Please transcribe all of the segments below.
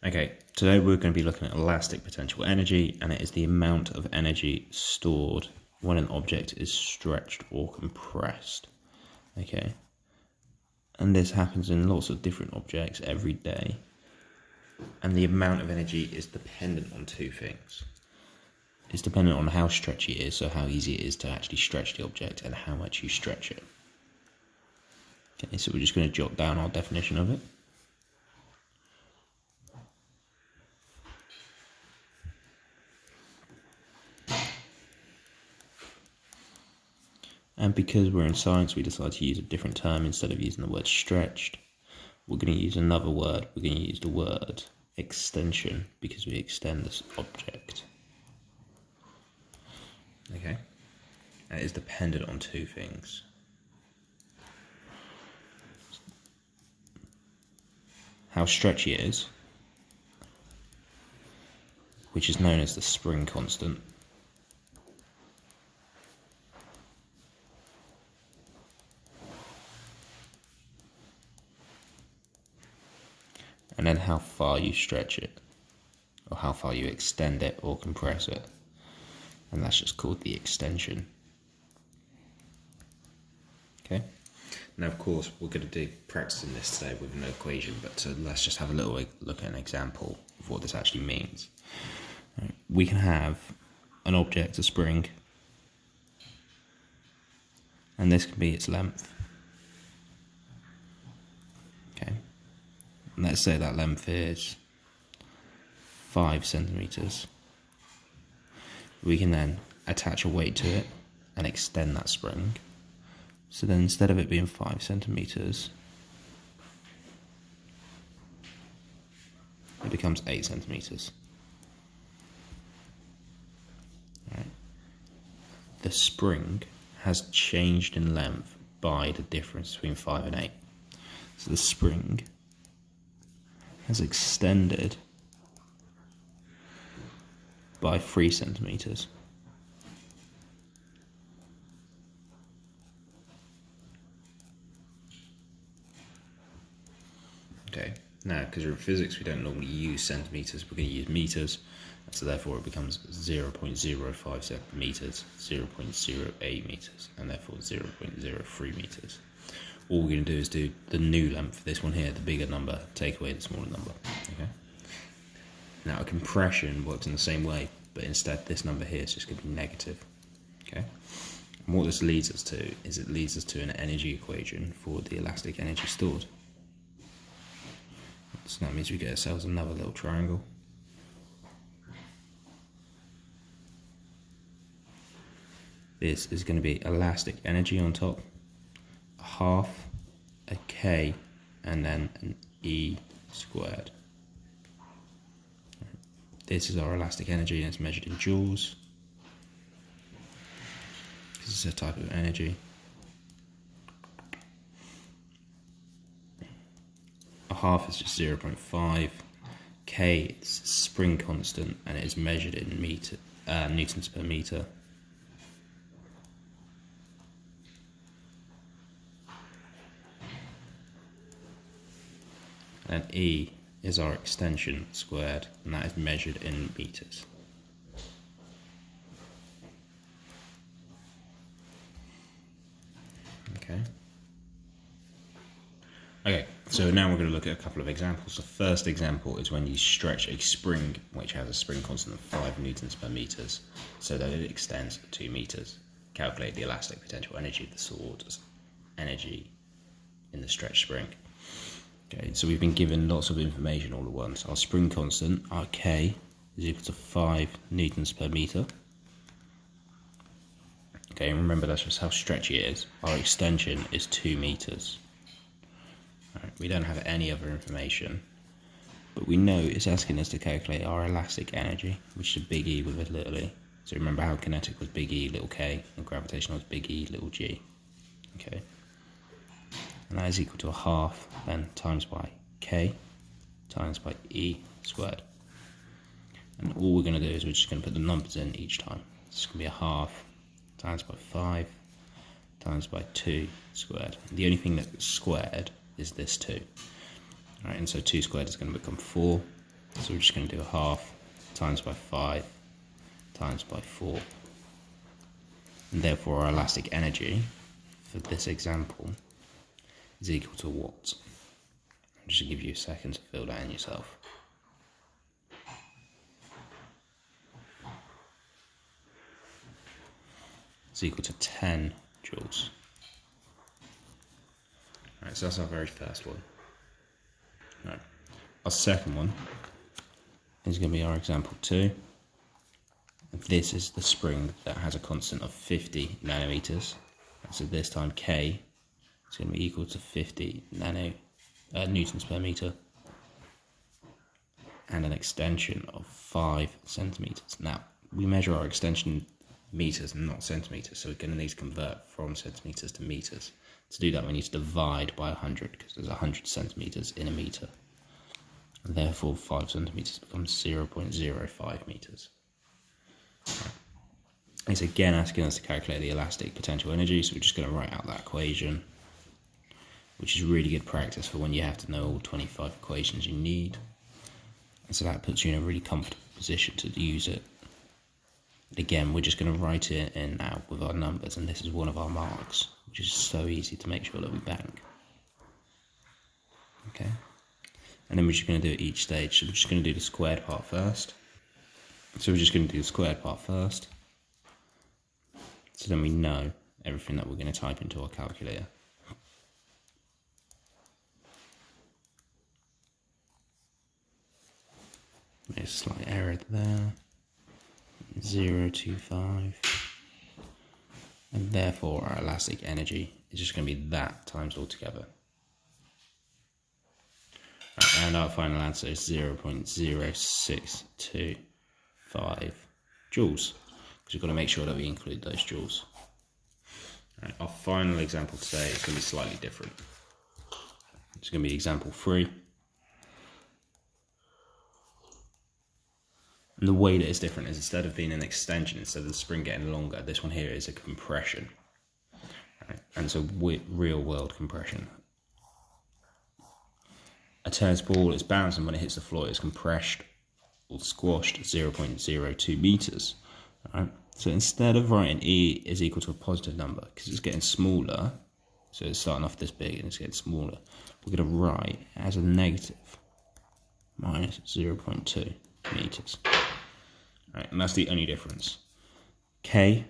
Okay, today we're going to be looking at elastic potential energy, and it is the amount of energy stored when an object is stretched or compressed. Okay, and this happens in lots of different objects every day, and the amount of energy is dependent on two things. It's dependent on how stretchy it is, so how easy it is to actually stretch the object and how much you stretch it. Okay, so we're just going to jot down our definition of it. And because we're in science, we decided to use a different term. Instead of using the word stretched, we're going to use another word. We're going to use the word extension, because we extend this object. Okay? And it is dependent on two things. How stretchy it is, which is known as the spring constant. And then how far you stretch it, or how far you extend it or compress it. And that's just called the extension. Okay? Now, of course, we're going to do practicing this today with an equation, but let's just have a little look at an example of what this actually means. We can have an object, a spring, and this can be its length. Okay? And let's say that length is 5 centimeters. We can then attach a weight to it and extend that spring. So then instead of it being 5 centimeters, it becomes 8 centimeters. Right. The spring has changed in length by the difference between 5 and 8. So the spring has extended by 3 centimeters. Okay, now because we're in physics, we don't normally use centimeters, we're going to use meters, so therefore it becomes 0.05 centimeters, 0.08 meters, and therefore 0.03 meters. All we're going to do is do the new length, this one here, the bigger number, take away the smaller number. Okay. Now a compression works in the same way, but instead this number here is just going to be negative. Okay. And what this leads us to is it leads us to an energy equation for the elastic energy stored. So that means we get ourselves another little triangle. This is going to be elastic energy on top, a half, a K, and then an E squared. This is our elastic energy, and it's measured in joules. This is a type of energy. A half is just 0.5. K is spring constant, and it is measured in newtons per meter. And E is our extension squared, and that is measured in meters. Okay, so now we're going to look at a couple of examples. The first example is when you stretch a spring which has a spring constant of 5 newtons per meters so that it extends 2 meters. Calculate the elastic potential energy of the stored energy in the stretched spring. Okay, so we've been given lots of information all at once. Our spring constant, our K, is equal to 5 newtons per meter. Okay, and remember that's just how stretchy it is. Our extension is 2 meters. Right, we don't have any other information, but we know it's asking us to calculate our elastic energy, which is a big E with a little e. So remember how kinetic was big E, little k, and gravitational was big E, little g. Okay, and that is equal to a half then times by k times by E squared. And all we're going to do is we're just going to put the numbers in each time. This is going to be a half times by 5 times by 2 squared. The only thing that's squared is this 2. Right, and so 2 squared is going to become 4, So we're just going to do a half times by 5 times by 4. And therefore our elastic energy for this example is equal to what? Just to give you a second to fill that in yourself. It's equal to 10 joules. Alright, so that's our very first one. Right. Our second one is going to be our example 2. This is the spring that has a constant of 50 nanometers. So this time K is going to be equal to 50 newtons per meter, and an extension of 5 centimeters. Now, we measure our extension meters, not centimeters, so we're going to need to convert from centimeters to meters. To do that, we need to divide by 100, because there's 100 centimeters in a meter. And therefore, 5 centimeters becomes 0.05 meters. Right. It's again asking us to calculate the elastic potential energy, so we're just going to write out that equation, which is really good practice for when you have to know all 25 equations you need. And so that puts you in a really comfortable position to use it. But again, we're just going to write it in now with our numbers, and this is one of our marks, which is so easy to make sure that we bank. Okay, and then we're just going to do it each stage. So we're just going to do the squared part first. So we're just going to do the squared part first. So then we know everything that we're going to type into our calculator. There's a slight error there. 0.25. And therefore our elastic energy is just going to be that times altogether. Right, and our final answer is 0.0625 joules. Because we've got to make sure that we include those joules. Right, our final example today is going to be slightly different. It's going to be example 3. And the way that it's different is instead of being an extension, instead of the spring getting longer, this one here is a compression. Right? And it's a real world compression. A tennis ball is bouncing when it hits the floor, it's compressed or squashed 0.02 meters. Right? So instead of writing E is equal to a positive number, because it's getting smaller, so it's starting off this big and it's getting smaller, we're going to write it as a negative minus 0.2 meters. Right, and that's the only difference. K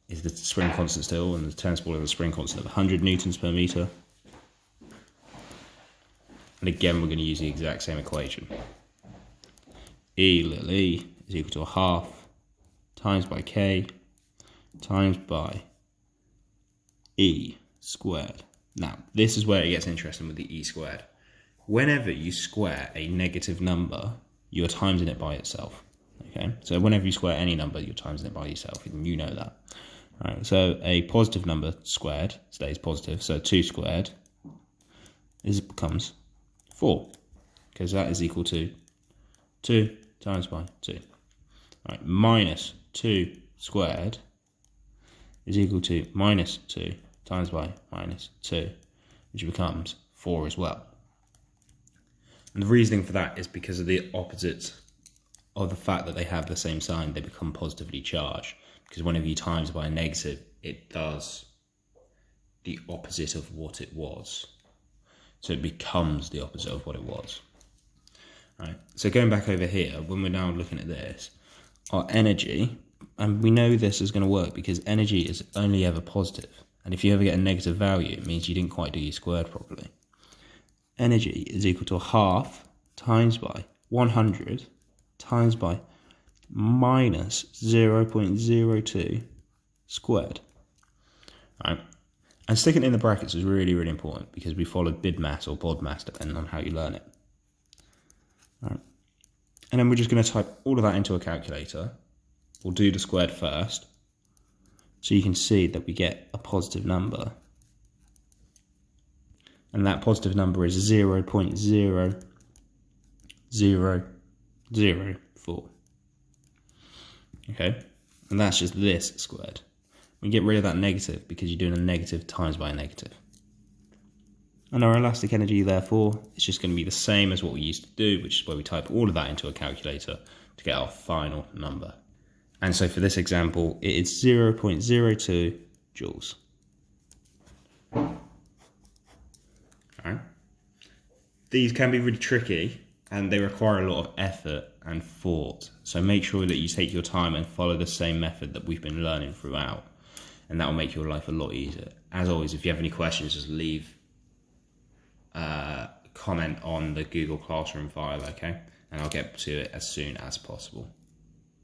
is the spring constant still, and the tennis ball is a spring constant of 100 newtons per meter. And again, we're going to use the exact same equation. E, little e, is equal to a half times by K times by E squared. Now, this is where it gets interesting with the E squared. Whenever you square a negative number, you're timesing it by itself. Okay, so whenever you square any number, you're timesing it by yourself, and you know that. Right, so a positive number squared stays positive, so 2 squared becomes 4, because that is equal to 2 times by 2. Right, minus 2 squared is equal to minus 2 times by minus 2, which becomes 4 as well. And the reasoning for that is because of the opposite of the fact that they have the same sign, they become positively charged. Because whenever you times by a negative, it does the opposite of what it was. So it becomes the opposite of what it was. Right. So going back over here, when we're now looking at this, our energy, and we know this is going to work because energy is only ever positive. And if you ever get a negative value, it means you didn't quite do your squared properly. Energy is equal to a half times by 100 times by minus 0.02 squared. Right. And sticking it in the brackets is really, really important because we followed BIDMAS or BODMAS depending on how you learn it. Right. And then we're just going to type all of that into a calculator. We'll do the squared first. So you can see that we get a positive number. And that positive number is 0.0004. Okay, and that's just this squared. We get rid of that negative because you're doing a negative times by a negative. And our elastic energy, therefore, is just going to be the same as what we used to do, which is where we type all of that into a calculator to get our final number. And so for this example, it is 0.02 joules. All right. These can be really tricky and they require a lot of effort and thought. So make sure that you take your time and follow the same method that we've been learning throughout. And that will make your life a lot easier. As always, if you have any questions, just leave a comment on the Google Classroom file, okay? And I'll get to it as soon as possible.